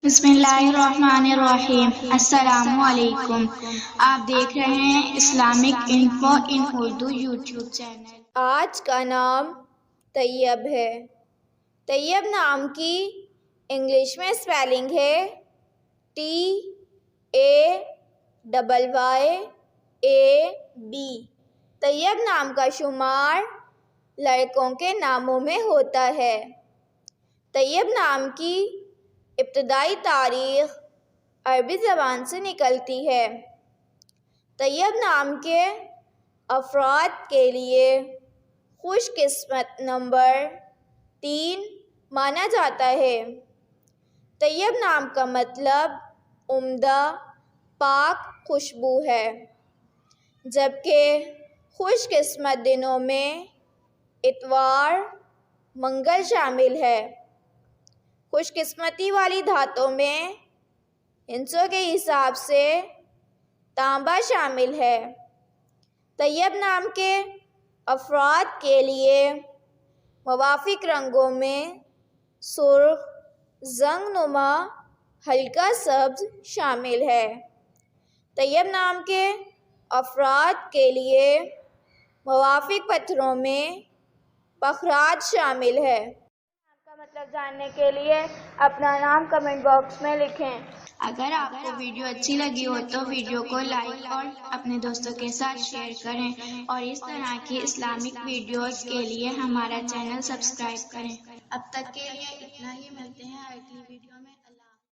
بسم اللہ الرحمن الرحیم۔ السلام علیکم۔ آپ دیکھ رہے ہیں اسلامک انفو ان اردو یوٹیوب چینل۔ آج کا نام طیب ہے۔ طیب نام کی انگلش میں اسپیلنگ ہے TAYYAB۔ طیب نام کا شمار لڑکوں کے ناموں میں ہوتا ہے۔ طیب نام کی ابتدائی تاریخ عربی زبان سے نکلتی ہے۔ طیب نام کے افراد کے لیے خوش قسمت نمبر 3 مانا جاتا ہے۔ طیب نام کا مطلب عمدہ، پاک خوشبو ہے، جبکہ خوش قسمت دنوں میں اتوار، منگل شامل ہے۔ خوش قسمتی والی دھاتوں میں ہندسوں کے حساب سے تانبا شامل ہے۔ طیب نام کے افراد کے لیے موافق رنگوں میں سرخ، زنگ نما، ہلکا سبز شامل ہے۔ طیب نام کے افراد کے لیے موافق پتھروں میں پخراج شامل ہے۔ نام کا مطلب جاننے کے لیے اپنا نام کمنٹ باکس میں لکھیں۔ اگر آپ کو ویڈیو اچھی لگی ہو تو ویڈیو کو لائک اور اپنے دوستوں کے ساتھ شیئر کریں، اور اس طرح کی اسلامک ویڈیوز کے لیے ہمارا چینل سبسکرائب کریں۔ اب تک کے لیے اتنا ہی، ملتے ہیں اگلی ویڈیو میں۔